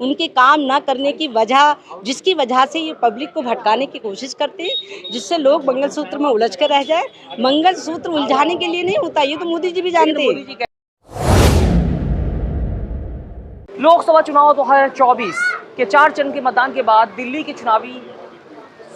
उनके काम ना करने की वजह, जिसकी वजह से ये पब्लिक को भटकाने की कोशिश करते हैं, जिससे लोग मंगलसूत्र में उलझ कर रह जाए। मंगलसूत्र उलझाने के लिए नहीं होता, ये तो मोदी जी भी जानते हैं। लोकसभा चुनाव 2024 के 4 चरण के मतदान के बाद दिल्ली की चुनावी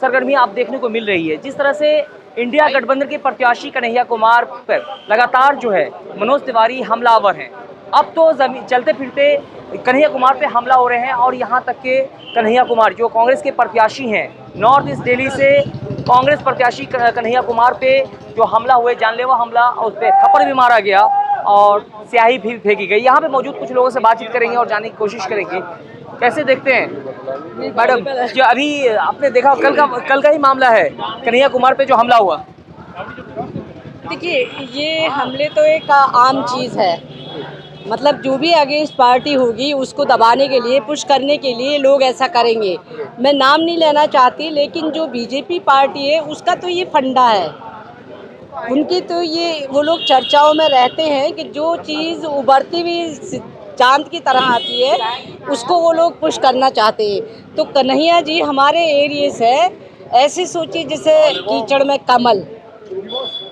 सरगर्मी आप देखने को मिल रही है। जिस तरह से इंडिया गठबंधन के प्रत्याशी कन्हैया कुमार पर लगातार जो है मनोज तिवारी हमलावर हैं। अब तो चलते फिरते कन्हैया कुमार पे हमला हो रहे हैं और यहाँ तक के कन्हैया कुमार जो कांग्रेस के प्रत्याशी हैं, नॉर्थ ईस्ट दिल्ली से कांग्रेस प्रत्याशी कन्हैया कुमार पे जो हमला हुए, जानलेवा हमला, उस पर थप्पड़ भी मारा गया और स्याही भी फेंकी गई। यहाँ पे मौजूद कुछ लोगों से बातचीत करेंगे और जानने की कोशिश करेंगे कैसे देखते हैं। मैडम, जो अभी आपने देखा कल का ही मामला है कन्हैया कुमार पे जो हमला हुआ। देखिए, ये हमले तो एक आम चीज़ है। मतलब जो भी अगेंस्ट पार्टी होगी उसको दबाने के लिए, पुश करने के लिए लोग ऐसा करेंगे। मैं नाम नहीं लेना चाहती, लेकिन जो बीजेपी पार्टी है उसका तो ये फंडा है। उनकी तो ये, वो लोग चर्चाओं में रहते हैं कि जो चीज़ उभरती हुई चांद की तरह आती है उसको वो लोग पुश करना चाहते हैं। तो कन्हैया जी हमारे एरिया से ऐसे सोचिए जैसे कीचड़ में कमल,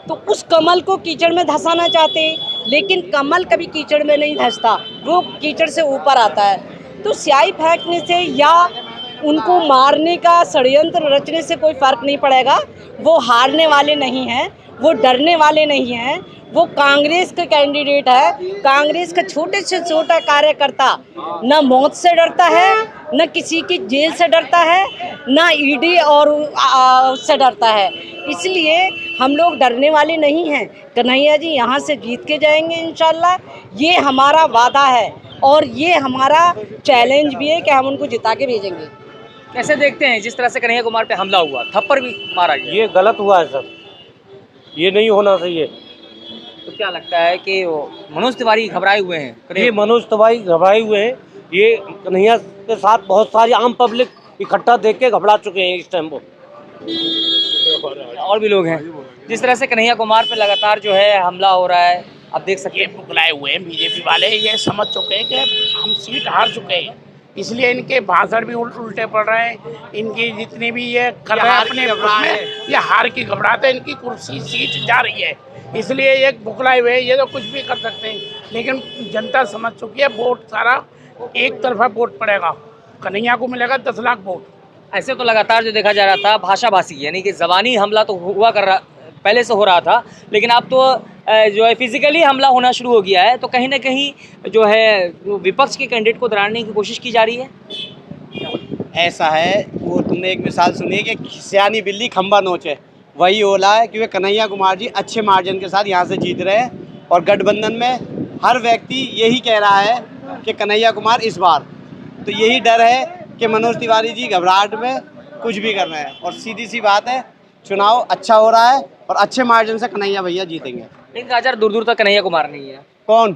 तो उस कमल को कीचड़ में धंसाना चाहते हैं, लेकिन कमल कभी कीचड़ में नहीं धंसता, वो कीचड़ से ऊपर आता है। तो स्याही फेंकने से या उनको मारने का षड्यंत्र रचने से कोई फ़र्क नहीं पड़ेगा। वो हारने वाले नहीं हैं, वो डरने वाले नहीं हैं। वो कांग्रेस के कैंडिडेट है। कांग्रेस का छोटे से छोटा कार्यकर्ता न मौत से डरता है, न किसी की जेल से डरता है, न ईडी और उससे डरता है। इसलिए हम लोग डरने वाले नहीं हैं। कन्हैया जी यहाँ से जीत के जाएंगे इंशाल्लाह, ये हमारा वादा है और ये हमारा चैलेंज भी है कि हम उनको जिता के भेजेंगे। कैसे देखते हैं जिस तरह से कन्हैया कुमार पे हमला हुआ, थप्पड़ भी मारा गया? ये गलत हुआ है सर, ये नहीं होना चाहिए। तो क्या लगता है कि मनोज तिवारी घबराए हुए हैं? ये मनोज तिवारी घबराए हुए हैं। ये कन्हैया के साथ बहुत सारी आम पब्लिक इकट्ठा देख के घबरा चुके हैं इस टाइम को। और भी लोग हैं जिस तरह से कन्हैया कुमार पे लगातार जो है हमला हो रहा है, आप देख सकते हैं। ये बुलाए हुए हैं बीजेपी वाले, ये समझ चुके हैं कि हम सीट हार चुके हैं, इसलिए इनके भाषण भी उल्टे पड़ रहे हैं। इनकी जितनी भी ये कर रहे हैं अपने उसमें, ये हार की घबराहट है, इनकी कुर्सी सीट जा रही है, इसलिए ये बुकलाए हुए हैं। ये तो कुछ भी कर सकते हैं, लेकिन जनता समझ चुकी है, वोट सारा एक तरफा वोट पड़ेगा, कन्हैया को मिलेगा 10 लाख वोट। ऐसे तो लगातार जो देखा जा रहा था भाषाभाषी, यानी कि ज़बानी हमला तो हुआ कर रहा, पहले से हो रहा था, लेकिन अब तो जो है फिजिकली हमला होना शुरू हो गया है। तो कहीं ना कहीं जो है विपक्ष के कैंडिडेट को डराने की कोशिश की जा रही है। ऐसा है, वो तुमने एक मिसाल सुनी है कि सियानी बिल्ली खंबा नोचे, वही हो रहा है कि वे कन्हैया कुमार जी अच्छे मार्जिन के साथ यहाँ से जीत रहे हैं और गठबंधन में हर व्यक्ति यही कह रहा है कि कन्हैया कुमार इस बार, तो यही डर है कि मनोज तिवारी जी घबराहट में कुछ भी कर रहे हैं। और सीधी सी बात है, चुनाव अच्छा हो रहा है और अच्छे मार्जिन से कन्हैया भैया जीतेंगे। लेकिन राजा दूर दूर तक कन्हैया कुमार नहीं है। कौन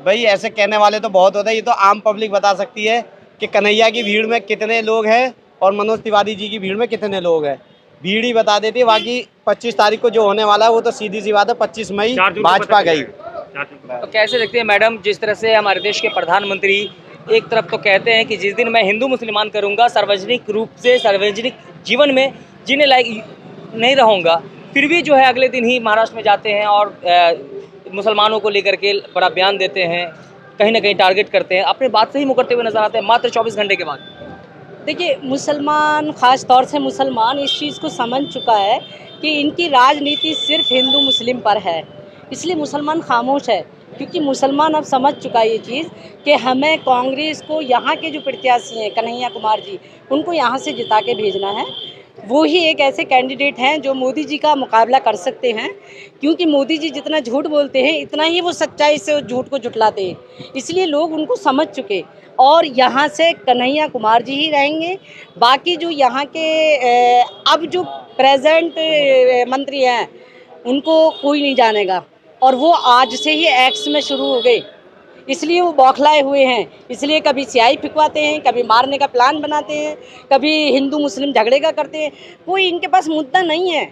भाई, ऐसे कहने वाले तो बहुत होते हैं, ये तो आम पब्लिक बता सकती है कि कन्हैया की भीड़ में कितने लोग हैं और मनोज तिवारी जी की भीड़ में कितने लोग हैं। भीड़ ही बता देती है, बाकी 25 तारीख को जो होने वाला है वो तो सीधी सी बात है, 25 मई भाजपा गई। तो कैसे देखते हैं मैडम, जिस तरह से हमारे देश के प्रधानमंत्री एक तरफ तो कहते हैं कि जिस दिन मैं हिंदू मुसलमान करूंगा, सार्वजनिक रूप से सार्वजनिक जीवन में जीने लायक नहीं रहूंगा, फिर भी जो है अगले दिन ही महाराष्ट्र में जाते हैं और मुसलमानों को लेकर के बड़ा बयान देते हैं, कहीं ना कहीं टारगेट करते हैं, अपने बात से ही मुकरते हुए नजर आते हैं मात्र 24 घंटे के बाद। देखिए, मुसलमान, ख़ास तौर से मुसलमान इस चीज़ को समझ चुका है कि इनकी राजनीति सिर्फ हिंदू मुस्लिम पर है, इसलिए मुसलमान खामोश है। क्योंकि मुसलमान अब समझ चुका है ये चीज़ कि हमें कांग्रेस को, यहाँ के जो प्रत्याशी हैं कन्हैया कुमार जी, उनको यहाँ से जिता के भेजना है। वो ही एक ऐसे कैंडिडेट हैं जो मोदी जी का मुकाबला कर सकते हैं, क्योंकि मोदी जी जितना झूठ बोलते हैं इतना ही वो सच्चाई से झूठ को जुटलाते हैं। इसलिए लोग उनको समझ चुके और यहाँ से कन्हैया कुमार जी ही रहेंगे। बाकी जो यहाँ के अब जो प्रेजेंट मंत्री हैं उनको कोई नहीं जानेगा, और वो आज से ही एक्स में शुरू हो गए, इसलिए वो बौखलाए हुए हैं। इसलिए कभी स्याही फिकवाते हैं, कभी मारने का प्लान बनाते हैं, कभी हिंदू मुस्लिम झगड़े का करते हैं। कोई इनके पास मुद्दा नहीं है,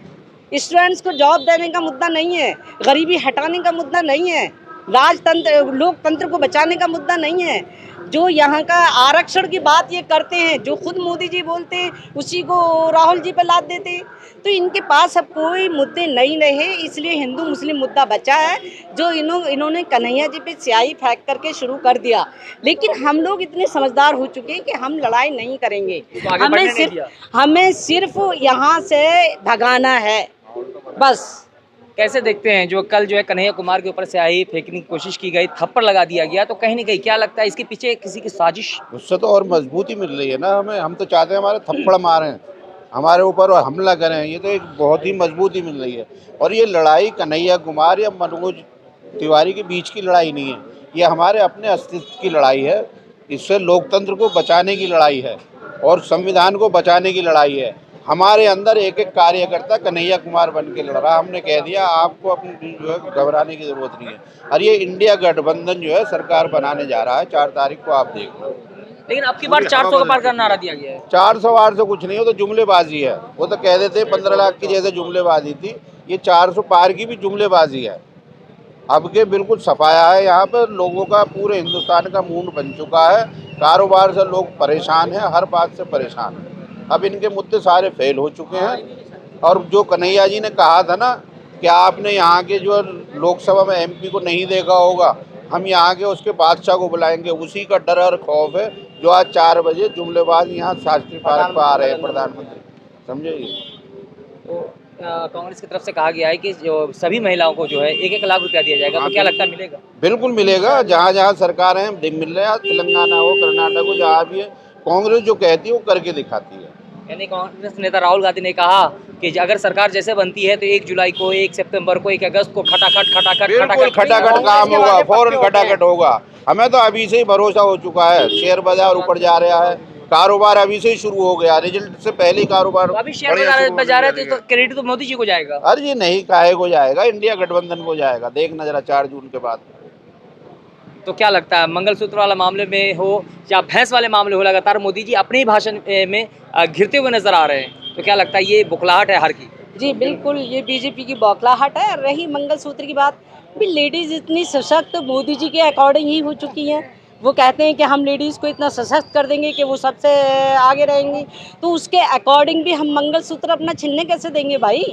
स्टूडेंट्स को जॉब देने का मुद्दा नहीं है, गरीबी हटाने का मुद्दा नहीं है, राजतंत्र लोकतंत्र को बचाने का मुद्दा नहीं है। जो यहाँ का आरक्षण की बात ये करते हैं, जो खुद मोदी जी बोलते हैं उसी को राहुल जी पे लाद देते हैं। तो इनके पास अब कोई मुद्दे नहीं रहे, इसलिए हिंदू मुस्लिम मुद्दा बचा है जो इन्होंने कन्हैया जी पे स्याही फेंक करके शुरू कर दिया। लेकिन हम लोग इतने समझदार हो चुके हैं कि हम लड़ाई नहीं करेंगे, हमें सिर्फ यहाँ से भगाना है बस। कैसे देखते हैं जो कल जो है कन्हैया कुमार के ऊपर स्याही फेंकने की कोशिश की गई, थप्पड़ लगा दिया गया, तो कहीं ना कहीं क्या लगता है इसके पीछे किसी की साजिश? उससे तो और मजबूती मिल रही है ना हमें। हम तो चाहते हैं हमारे थप्पड़ मारें, हमारे ऊपर और हमला करें, ये तो एक बहुत ही मजबूती मिल रही है। और ये लड़ाई कन्हैया कुमार या मनोज तिवारी के बीच की लड़ाई नहीं है, ये हमारे अपने अस्तित्व की लड़ाई है। इससे लोकतंत्र को बचाने की लड़ाई है और संविधान को बचाने की लड़ाई है। हमारे अंदर एक एक कार्यकर्ता कन्हैया कुमार बन के लड़ रहा। हमने कह दिया आपको अपनी जो है घबराने की जरूरत नहीं है। और ये इंडिया गठबंधन जो है सरकार बनाने जा रहा है 4 तारीख को, आप देख लो। लेकिन अब की बार 400 का पार का नारा दिया गया है। 400 कुछ नहीं, वो तो जुमलेबाजी है। वो तो कह देते 15 लाख की जैसे जुमलेबाजी थी, ये 400 पार की भी जुमलेबाजी है। अब के बिल्कुल सफाया है। यहाँ पर लोगों का, पूरे हिंदुस्तान का मूड बन चुका है। कारोबार से लोग परेशान हैं, हर बात से परेशान हैं। अब इनके मुद्दे सारे फेल हो चुके हैं। और जो कन्हैया जी ने कहा था ना कि आपने यहाँ के जो लोकसभा में MP को नहीं देखा होगा, हम यहाँ के उसके बादशाह को बुलाएंगे, उसी का डर और खौफ है जो आज 4 बजे जुमलेबाज यहाँ शास्त्री पार्क पर आ रहे हैं प्रधानमंत्री, समझे। तो कांग्रेस की तरफ से कहा गया है कि जो सभी महिलाओं को जो है 1-1 लाख रुपया दिया जाएगा, तो क्या लगता है मिलेगा? बिल्कुल मिलेगा। जहाँ जहाँ सरकार है मिल रहा है, तेलंगाना हो, कर्नाटक हो, जहाँ भी है। कांग्रेस जो कहती है वो करके दिखाती है। यानी कांग्रेस नेता राहुल गांधी ने कहा कि अगर सरकार जैसे बनती है तो 1 जुलाई को, 1 सितंबर को, 1 अगस्त को खटाखट काम होगा, फौरन खटाखट होगा। हमें तो अभी से ही भरोसा हो चुका है। शेयर बाजार ऊपर जा रहा है, कारोबार अभी से ही शुरू हो गया, रिजल्ट से पहले ही कारोबार। अभी शेयर बाजार में जा रहे थे तो क्रेडिट तो मोदी जी को जाएगा। अरे जी नहीं, काहे को जाएगा, इंडिया गठबंधन को जाएगा। देखना जरा 4 जून के बाद। तो क्या लगता है मंगलसूत्र वाला मामले में हो या भैंस वाले मामले हो, लगातार मोदी जी अपने ही भाषण में घिरते हुए नजर आ रहे हैं, तो क्या लगता है ये बुखलाहट है हर की? जी बिल्कुल, ये बीजेपी की बौखलाहट है। रही मंगलसूत्र की बात, भी लेडीज इतनी सशक्त मोदी जी के अकॉर्डिंग ही हो चुकी हैं। वो कहते हैं कि हम लेडीज़ को इतना सशक्त कर देंगे कि वो सबसे आगे रहेंगी, तो उसके अकॉर्डिंग भी हम मंगलसूत्र अपना छीनने कैसे देंगे भाई।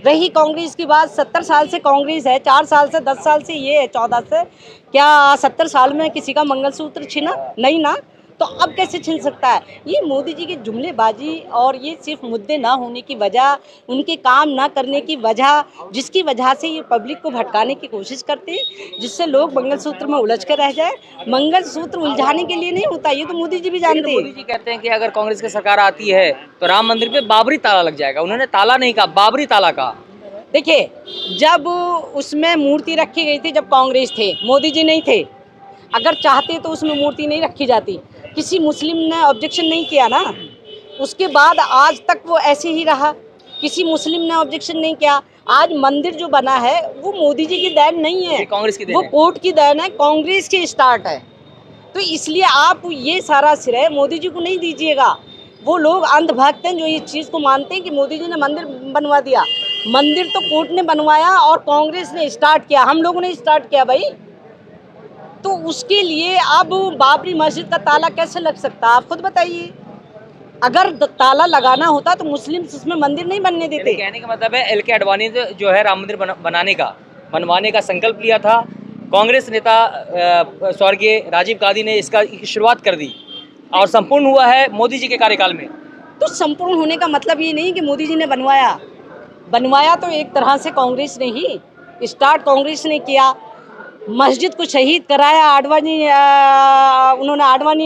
रही कांग्रेस की बात, 70 साल से कांग्रेस है, 4 साल से, 10 साल से ये है, 14 से, क्या 70 साल में किसी का मंगलसूत्र छीना? नहीं ना। तो अब कैसे छीन सकता है? ये मोदी जी की जुमलेबाजी और ये सिर्फ मुद्दे ना होने की वजह, उनके काम ना करने की वजह, जिसकी वजह से ये पब्लिक को भटकाने की कोशिश करते हैं, जिससे लोग मंगलसूत्र में उलझ कर रह जाए। मंगलसूत्र उलझाने के लिए नहीं होता, ये तो मोदी जी भी जानते हैं। मोदी जी कहते हैं कि अगर कांग्रेस की सरकार आती है तो राम मंदिर पे बाबरी ताला लग जाएगा। उन्होंने ताला नहीं कहा, बाबरी ताला कहा। देखिए, जब उसमें मूर्ति रखी गई थी, जब कांग्रेस थे, मोदी जी नहीं थे, अगर चाहते तो उसमें मूर्ति नहीं रखी जाती। किसी मुस्लिम ने ऑब्जेक्शन नहीं किया ना, उसके बाद आज तक वो ऐसे ही रहा, किसी मुस्लिम ने ऑब्जेक्शन नहीं किया। आज मंदिर जो बना है वो मोदी जी की देन नहीं है, कांग्रेस की देन वो है। कोर्ट की देन है, कांग्रेस की स्टार्ट है। तो इसलिए आप ये सारा श्रेय मोदी जी को नहीं दीजिएगा। वो लोग अंधभक्त हैं जो इस चीज़ को मानते हैं कि मोदी जी ने मंदिर बनवा दिया। मंदिर तो कोर्ट ने बनवाया और कांग्रेस ने स्टार्ट किया, हम लोगों ने स्टार्ट किया भाई। तो उसके लिए अब बाबरी मस्जिद का ताला कैसे लग सकता है, आप खुद बताइए। अगर ताला लगाना होता तो मुस्लिम उसमें मंदिर नहीं बनने देते। कहने का मतलब है LK आडवाणी ने जो है राम मंदिर बनवाने का संकल्प लिया था। कांग्रेस नेता स्वर्गीय राजीव गांधी ने इसका शुरुआत कर दी और संपूर्ण हुआ है मोदी जी के कार्यकाल में। तो संपूर्ण होने का मतलब ये नहीं कि मोदी जी ने बनवाया तो एक तरह से कांग्रेस ने ही स्टार्ट, कांग्रेस ने किया। मस्जिद को शहीद कराया आडवाणी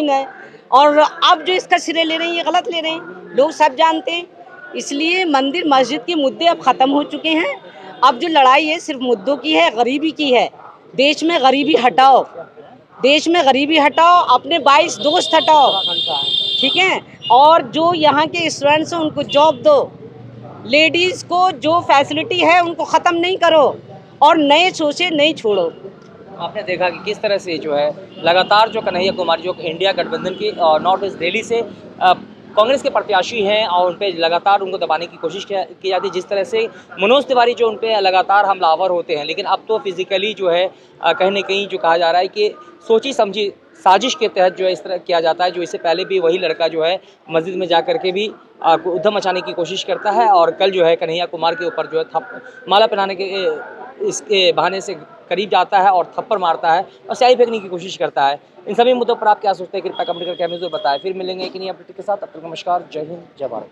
ने, और अब जो इसका श्रेय ले रहे हैं ये गलत ले रहे हैं, लोग सब जानते हैं। इसलिए मंदिर मस्जिद के मुद्दे अब ख़त्म हो चुके हैं। अब जो लड़ाई है सिर्फ मुद्दों की है, गरीबी की है। देश में गरीबी हटाओ, देश में गरीबी हटाओ, अपने 22 दोस्त हटाओ, ठीक है, और जो यहाँ के स्टूडेंट्स हैं उनको जॉब दो। लेडीज़ को जो फैसिलिटी है उनको ख़त्म नहीं करो और नए सोचे नहीं छोड़ो। आपने देखा कि किस तरह से जो है लगातार जो कन्हैया कुमार जो इंडिया गठबंधन की नॉर्थ ईस्ट दिल्ली से कांग्रेस के प्रत्याशी हैं और उन पर लगातार उनको दबाने की कोशिश की जाती है। जिस तरह से मनोज तिवारी जो उन पर लगातार हमलावर होते हैं, लेकिन अब तो फिजिकली जो है कहीं न कहीं जो कहा जा रहा है कि सोची समझी साजिश के तहत जो है इस तरह किया जाता है। जो इससे पहले भी वही लड़का जो है मस्जिद में जा करके भी उद्यम मचाने की कोशिश करता है और कल जो है कन्हैया कुमार के ऊपर जो है माला पहनाने के इसके बहाने से करीब जाता है और थप्पड़ मारता है और स्याही फेंकने की कोशिश करता है। इन सभी मुद्दों पर आप क्या सोचते हैं? कृपया कमेंट करके हमें जरूर बताएं। फिर मिलेंगे एक नई अपडेट के साथ। तब तक नमस्कार, जय हिंद, जय भारत।